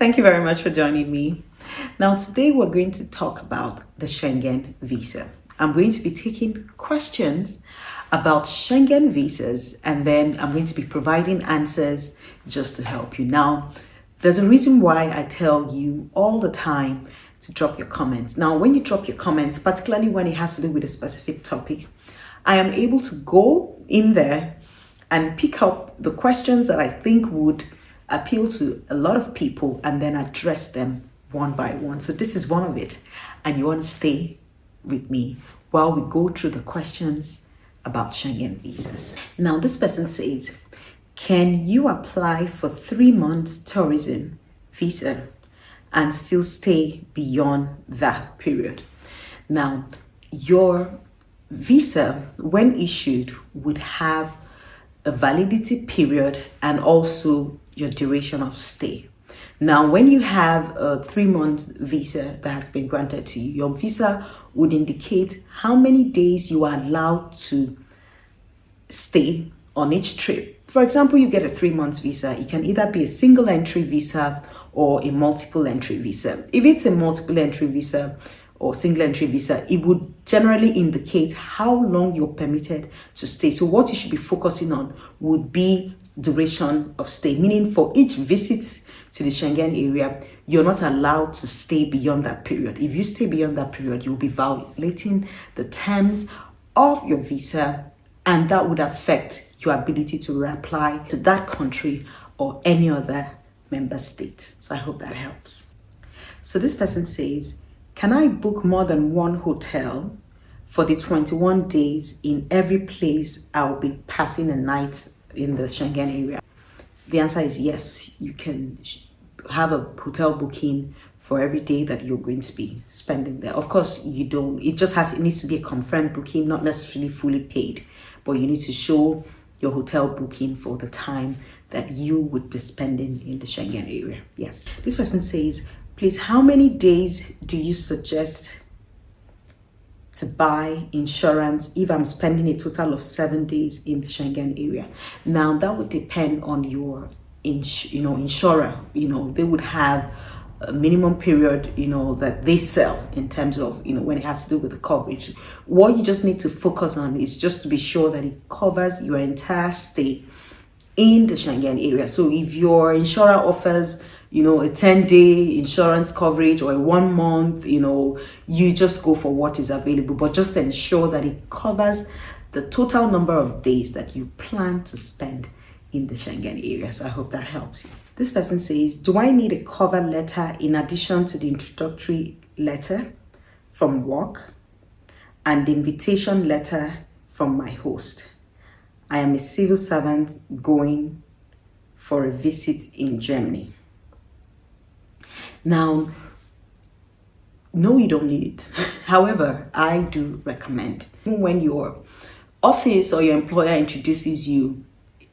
Thank you very much for joining me. Now, today we're going to talk about the Schengen visa. I'm going to be taking questions about Schengen visas, and then I'm going to be providing answers just to help you. Now, there's a reason why I tell you all the time to drop your comments. Now, when you drop your comments, particularly when it has to do with a specific topic, I am able to go in there and pick up the questions that I think would appeal to a lot of people and then address them one by one. So this is one of it, and you want to stay with me while we go through the questions about Schengen visas. Now, this person says, can you apply for 3 months tourism visa and still stay beyond that period? Now, your visa, when issued, would have a validity period and also your duration of stay. Now, when you have a 3 months visa that has been granted to you, your visa would indicate how many days you are allowed to stay on each trip. For example, you get a 3 months visa. It can either be a single entry visa or a multiple entry visa. If it's a multiple entry visa or single entry visa, it would generally indicate how long you're permitted to stay. So what you should be focusing on would be duration of stay, meaning for each visit to the Schengen area, you're not allowed to stay beyond that period. If you stay beyond that period, you'll be violating the terms of your visa, and that would affect your ability to reapply to that country or any other member state. So I hope that helps. So this person says, can I book more than one hotel for the 21 days in every place I'll be passing a night in the Schengen area? The answer is yes. You can have a hotel booking for every day that you're going to be spending there. Of course, you don't. It needs to be a confirmed booking, not necessarily fully paid, but you need to show your hotel booking for the time that you would be spending in the Schengen area. Yes. This person says, please, how many days do you suggest to buy insurance if I'm spending a total of 7 days in the Schengen area? Now, that would depend on your insurer. They would have a minimum period, that they sell in terms of, when it has to do with the coverage. What you just need to focus on is just to be sure that it covers your entire stay in the Schengen area. So if your insurer offers a 10-day insurance coverage or a 1 month, you just go for what is available, but just ensure that it covers the total number of days that you plan to spend in the Schengen area. So I hope that helps you. This person says, do I need a cover letter in addition to the introductory letter from work and the invitation letter from my host? I am a civil servant going for a visit in Germany. Now, no, you don't need it. However, I do recommend when your office or your employer introduces you,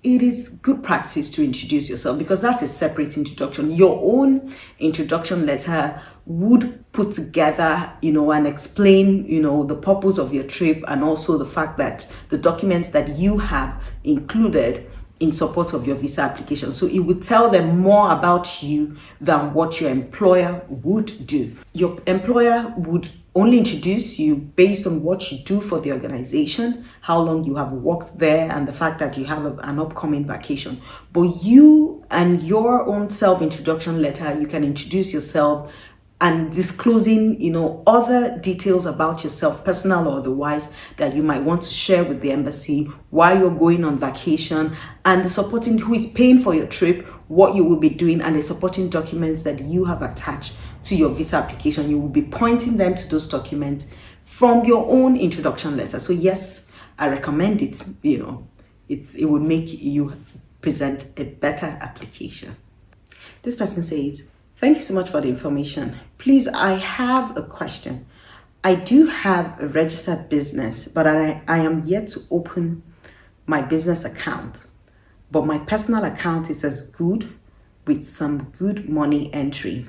it is good practice to introduce yourself, because that's a separate introduction. Your own introduction letter would put together, and explain, the purpose of your trip, and also the fact that the documents that you have included in support of your visa application. So it would tell them more about you than what your employer would do. Your employer would only introduce you based on what you do for the organization, how long you have worked there, and the fact that you have an upcoming vacation. But you and your own self-introduction letter, you can introduce yourself and disclosing, other details about yourself, personal or otherwise, that you might want to share with the embassy while you're going on vacation, and the supporting who is paying for your trip, what you will be doing, and the supporting documents that you have attached to your visa application. You will be pointing them to those documents from your own introduction letter. So yes, I recommend it. It would make you present a better application. This person says, thank you so much for the information. Please, I have a question. I do have a registered business, but I am yet to open my business account. But my personal account is as good, with some good money entry.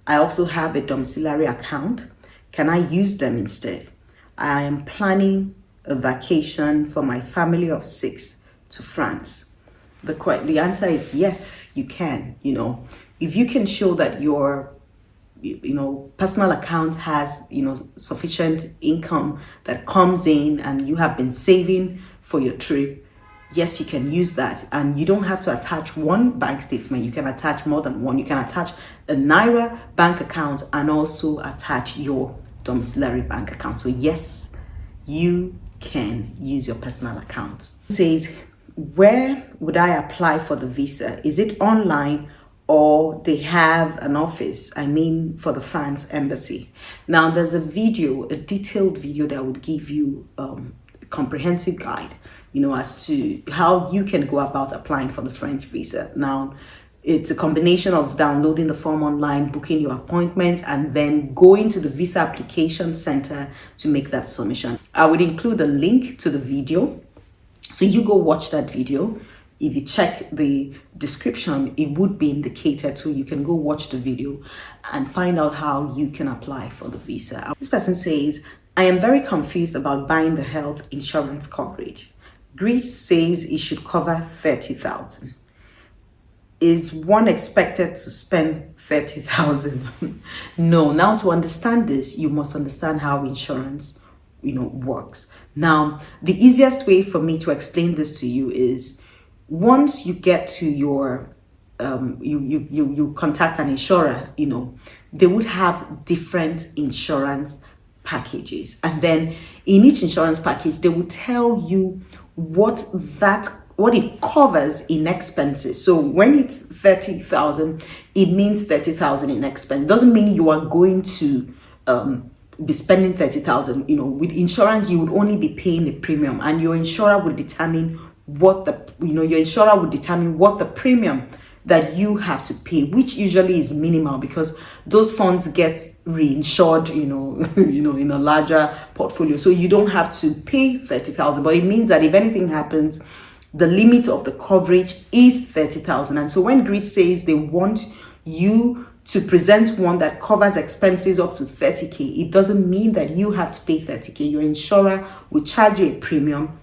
I also have a domiciliary account. Can I use them instead? I am planning a vacation for my family of 6 to France. The answer is yes, you can. if you can show that your personal account has sufficient income that comes in, and you have been saving for your trip, yes, you can use that. And you don't have to attach one bank statement. You can attach more than one. You can attach a Naira bank account and also attach your domiciliary bank account. So yes, you can use your personal account. It says, where would I apply for the visa? Is it online, or they have an office, I mean for the France embassy? Now there's a detailed video that would give you a comprehensive guide, as to how you can go about applying for the French visa. Now, it's a combination of downloading the form online, booking your appointment, and then going to the visa application center to make that submission. I would include a link to the video, so you go watch that video. If you check the description, it would be indicated, so you can go watch the video and find out how you can apply for the visa. This person says, I am very confused about buying the health insurance coverage. Greece says it should cover 30,000. Is one expected to spend 30,000? No. Now, to understand this, you must understand how insurance, works. Now, the easiest way for me to explain this to you is, once you get to your you contact an insurer, they would have different insurance packages, and then in each insurance package they will tell you what it covers in expenses. So when it's 30,000, it means 30,000 in expense. It doesn't mean you are going to be spending 30,000. With insurance, you would only be paying a premium, and your insurer will determine what the premium that you have to pay, which usually is minimal, because those funds get reinsured, in a larger portfolio. So you don't have to pay 30,000, but it means that if anything happens, the limit of the coverage is 30,000. And so when Greece says they want you to present one that covers expenses up to 30K, it doesn't mean that you have to pay 30K. Your insurer will charge you a premium,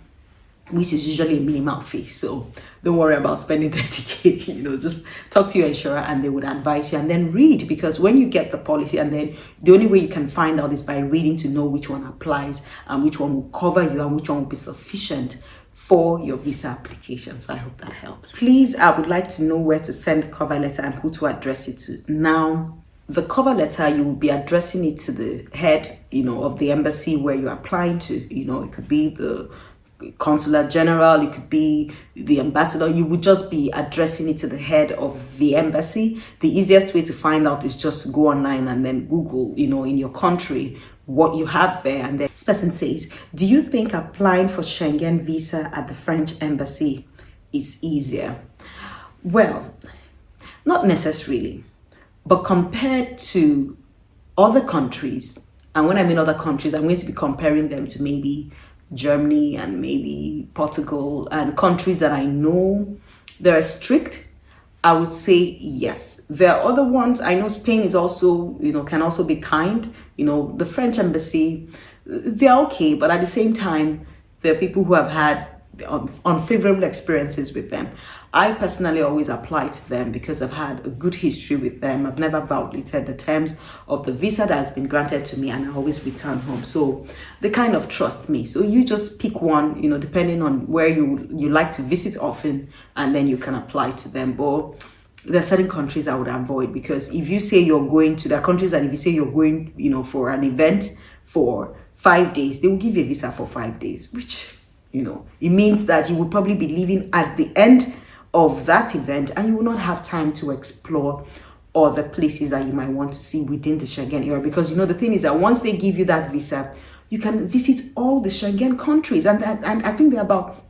which is usually a minimal fee. So don't worry about spending 30K. Just talk to your insurer and they would advise you, and then read, because when you get the policy, and then the only way you can find out is by reading to know which one applies and which one will cover you and which one will be sufficient for your visa application. So I hope that helps. Please, I would like to know where to send the cover letter and who to address it to. Now, the cover letter, you will be addressing it to the head, of the embassy where you're applying to. It could be the consular general, it could be the ambassador. You would just be addressing it to the head of the embassy. The easiest way to find out is just to go online and then Google, in your country, what you have there. And then this person says, do you think applying for Schengen visa at the French embassy is easier? Well, not necessarily, but compared to other countries, and when I mean other countries, I'm going to be comparing them to maybe Germany and maybe Portugal and countries that I know they're strict, I would say yes. There are other ones. I know Spain is also, can also be kind. The French embassy, they're okay, but at the same time, there are people who have had unfavorable experiences with them. I personally always apply to them because I've had a good history with them. I've never violated the terms of the visa that has been granted to me, and I always return home. So they kind of trust me. So you just pick one, depending on where you like to visit often, and then you can apply to them. But there are certain countries I would avoid, because if you say you're going to, there are countries that if you say you're going, for an event for 5 days, they will give you a visa for 5 days, which, it means that you will probably be leaving at the end of that event, and you will not have time to explore other places that you might want to see within the Schengen area. Because the thing is that once they give you that visa, you can visit all the Schengen countries, and I think there are about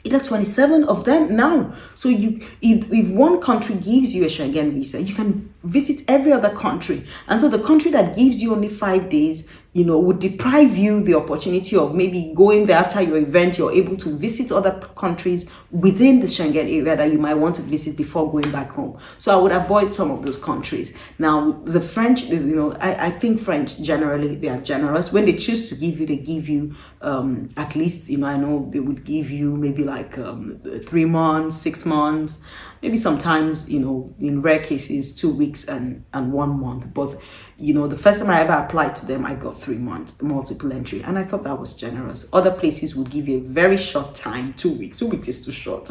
either 27 of them now. So if one country gives you a Schengen visa, you can visit every other country. And so the country that gives you only 5 days, would deprive you the opportunity of maybe going there after your event. You're able to visit other countries within the Schengen area that you might want to visit before going back home. So I would avoid some of those countries. Now, the French, I think French generally, they are generous. When they choose to give you, they give you at least, I know they would give you maybe like 3 months, 6 months, maybe sometimes, in rare cases, 2 weeks and 1 month. But, the first time I ever applied to them, I got 3 months, multiple entry. And I thought that was generous. Other places would give you a very short time, 2 weeks. 2 weeks is too short.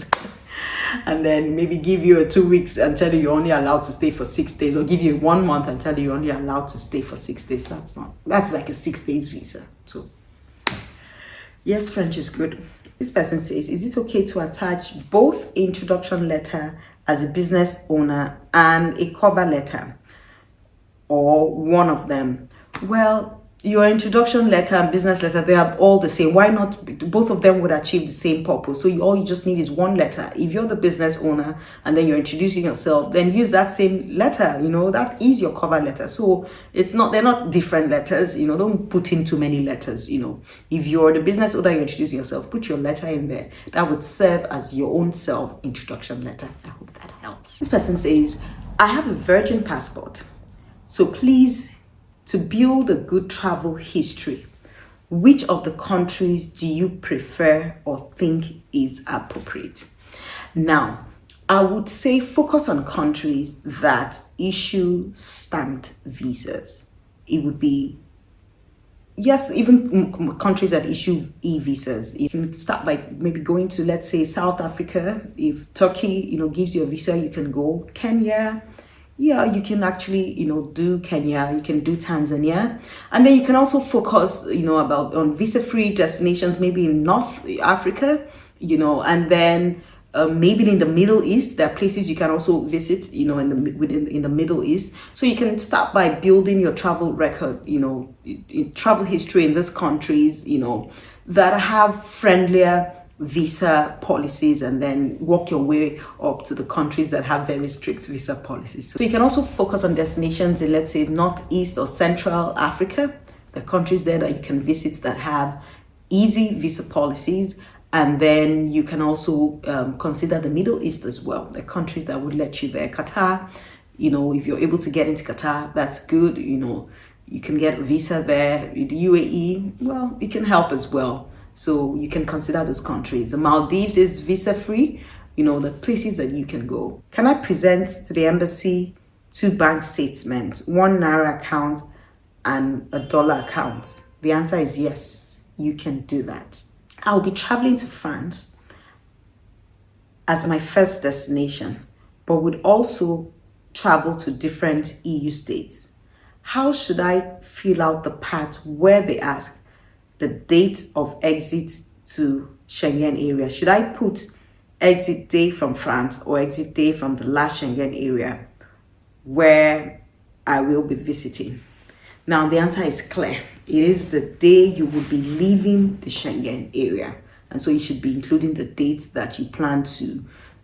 And then maybe give you a 2 weeks and tell you you're only allowed to stay for 6 days, or give you 1 month and tell you you're only allowed to stay for 6 days. That's like a 6 days visa. So, yes, French is good. This person says, is it okay to attach both introduction letter as a business owner and a cover letter, or one of them? Well, your introduction letter and business letter, they are all the same. Why not? Both of them would achieve the same purpose. So all you just need is one letter. If you're the business owner and then you're introducing yourself, then use that same letter. That is your cover letter. So they're not different letters. Don't put in too many letters. If you're the business owner, you're introducing yourself, put your letter in there. That would serve as your own self introduction letter. I hope that helps. This person says, I have a virgin passport. So please, to build a good travel history, which of the countries do you prefer or think is appropriate? Now, I would say focus on countries that issue stamped visas. It would be, yes, even countries that issue e-visas. You can start by maybe going to, let's say, South Africa. If Turkey, gives you a visa, you can go. Kenya. Yeah, you can actually, do Kenya, you can do Tanzania. And then you can also focus, on visa-free destinations, maybe in North Africa, and then maybe in the Middle East. There are places you can also visit, in the Middle East. So you can start by building your travel record, travel history in these countries, that have friendlier visa policies, and then work your way up to the countries that have very strict visa policies. So you can also focus on destinations in, let's say, Northeast or Central Africa, the countries there that you can visit that have easy visa policies. And then you can also consider the Middle East as well, the countries that would let you there. Qatar, if you're able to get into Qatar, that's good. You can get a visa there. The UAE, well, it can help as well. So you can consider those countries. The Maldives is visa-free, the places that you can go. Can I present to the embassy 2 bank statements, 1 Naira account and a dollar account? The answer is yes, you can do that. I'll be traveling to France as my first destination, but would also travel to different EU states. How should I fill out the part where they ask the date of exit to Schengen area? Should I put exit day from France or exit day from the last Schengen area where I will be visiting? Now, the answer is clear. It is the day you will be leaving the Schengen area. And so you should be including the dates that you plan to,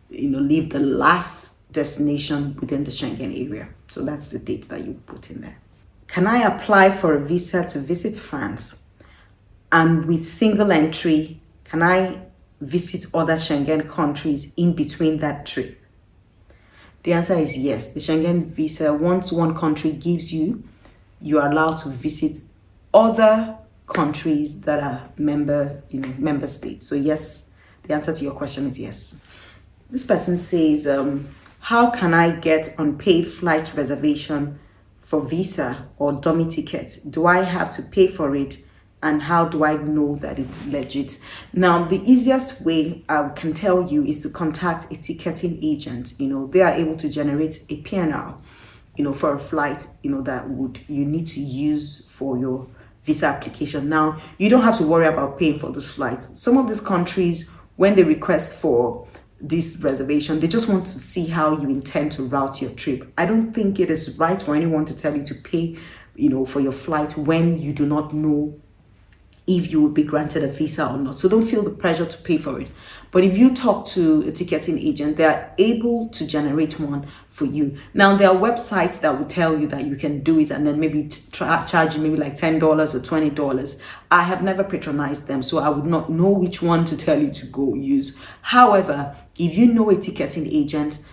leave the last destination within the Schengen area. So that's the date that you put in there. Can I apply for a visa to visit France? And with single entry, can I visit other Schengen countries in between that trip? The answer is yes. The Schengen visa, once one country gives you, you are allowed to visit other countries that are member states. So yes, the answer to your question is yes. This person says, how can I get unpaid flight reservation for visa or dummy tickets? Do I have to pay for it? And how do I know that it's legit? Now, the easiest way I can tell you is to contact a ticketing agent. They are able to generate a PNR, for a flight, that you need to use for your visa application. Now, you don't have to worry about paying for those flights. Some of these countries, when they request for this reservation, they just want to see how you intend to route your trip. I don't think it is right for anyone to tell you to pay, for your flight when you do not know if you will be granted a visa or not. So don't feel the pressure to pay for it. But if you talk to a ticketing agent, they are able to generate one for you. Now, there are websites that will tell you that you can do it and then maybe charge you maybe like $10 or $20. I have never patronized them, so I would not know which one to tell you to go use. However, if you know a ticketing agent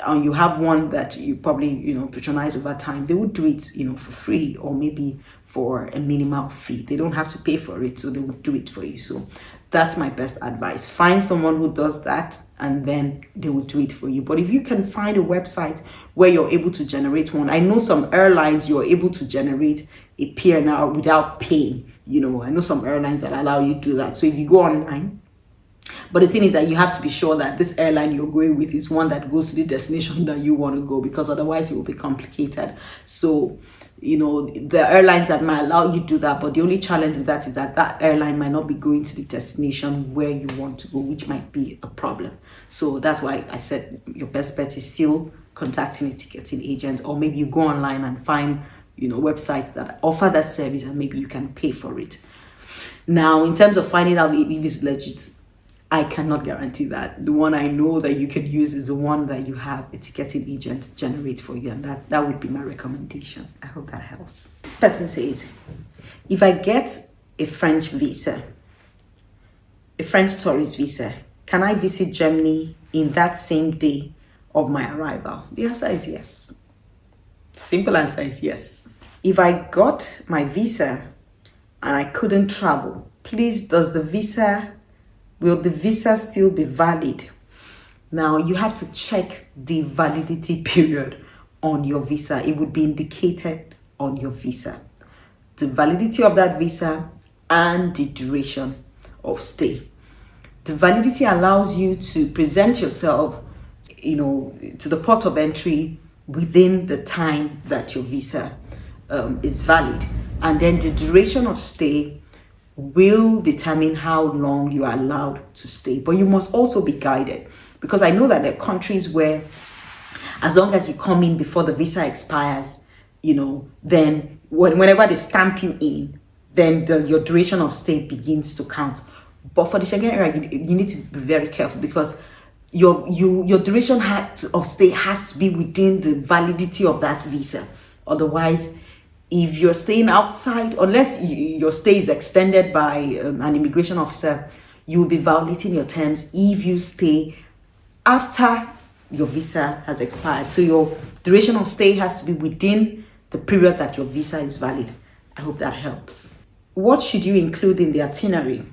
and you have one that you probably patronize over time, they would do it for free or maybe for a minimal fee. They don't have to pay for it, so they would do it for you. So that's my best advice. Find someone who does that and then they will do it for you. But if you can find a website where you're able to generate one, I know some airlines you're able to generate a PNR without paying. I know some airlines that allow you to do that. So if you go online, but the thing is that you have to be sure that this airline you're going with is one that goes to the destination that you want to go, because otherwise it will be complicated. So, the airlines that might allow you to do that, but the only challenge with that is that that airline might not be going to the destination where you want to go, which might be a problem. So that's why I said your best bet is still contacting a ticketing agent, or maybe you go online and find, websites that offer that service and maybe you can pay for it. Now, in terms of finding out if it's legit, I cannot guarantee that. The one I know that you can use is the one that you have a ticketing agent generate for you, and that would be my recommendation. I hope that helps. This person says, if I get a French visa, a French tourist visa, can I visit Germany in that same day of my arrival? The answer is yes. Simple answer is yes. If I got my visa and I couldn't travel, please, will the visa still be valid? Now, you have to check the validity period on your visa. It would be indicated on your visa. The validity of that visa and the duration of stay. The validity allows you to present yourself, to the port of entry within the time that your visa is valid. And then the duration of stay will determine how long you are allowed to stay. But you must also be guided, because I know that there are countries where as long as you come in before the visa expires, then whenever they stamp you in, then your duration of stay begins to count. But for the Schengen area, you need to be very careful, because your duration of stay has to be within the validity of that visa. Otherwise, if you're staying outside, unless your stay is extended by an immigration officer, you will be violating your terms if you stay after your visa has expired. So your duration of stay has to be within the period that your visa is valid. I hope that helps. What should you include in the itinerary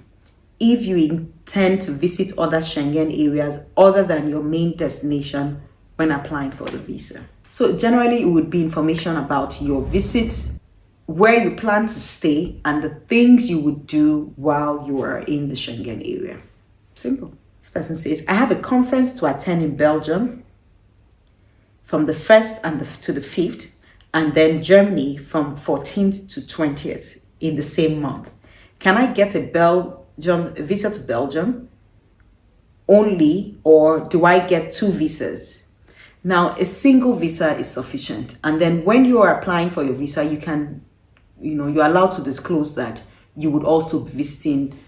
if you intend to visit other Schengen areas other than your main destination when applying for the visa? So generally, it would be information about your visit, where you plan to stay, and the things you would do while you are in the Schengen area. Simple. This person says, I have a conference to attend in Belgium from the 1st to the 5th, and then Germany from 14th to 20th in the same month. Can I get a visa to Belgium only, or do I get 2 visas? Now, a single visa is sufficient. And then when you are applying for your visa, you're allowed to disclose that you would also be visiting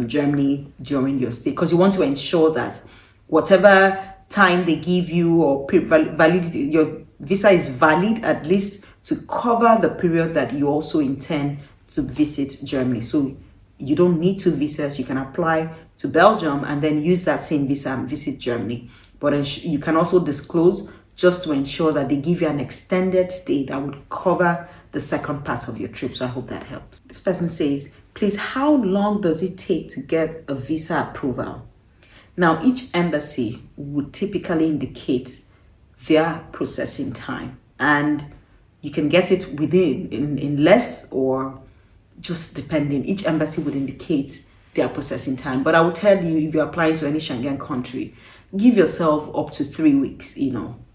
Germany during your stay, because you want to ensure that whatever time they give you or validity, your visa is valid at least to cover the period that you also intend to visit Germany. So you don't need 2 visas. You can apply to Belgium and then use that same visa and visit Germany. But you can also disclose just to ensure that they give you an extended stay that would cover the second part of your trip. So I hope that helps. This person says, please, how long does it take to get a visa approval? Now, each embassy would typically indicate their processing time, and you can get it in less or just depending. Each embassy would indicate their processing time. But I will tell you, if you're applying to any Schengen country, give yourself up to 3 weeks,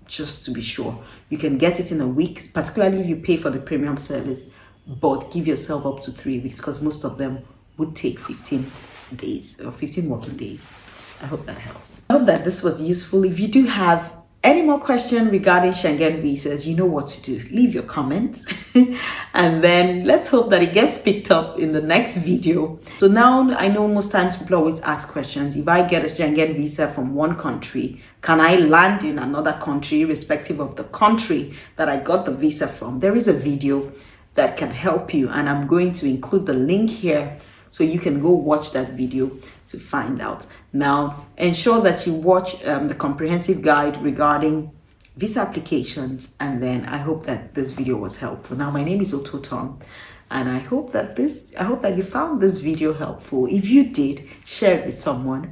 just to be sure. You can get it in a week, particularly if you pay for the premium service, but give yourself up to 3 weeks, because most of them would take 15 days or 15 working days. I hope that helps. I hope that this was useful. If you do have Any more questions regarding Schengen visas, you know what to do. Leave your comments and then let's hope that it gets picked up in the next video. So now I know most times people always ask questions. If I get a Schengen visa from one country, can I land in another country irrespective of the country that I got the visa from? There is a video that can help you, and I'm going to include the link here so you can go watch that video to find out. Now, ensure that you watch the comprehensive guide regarding visa applications, and then I hope that this video was helpful. Now, my name is Ototom, and I hope that you found this video helpful. If you did, share it with someone.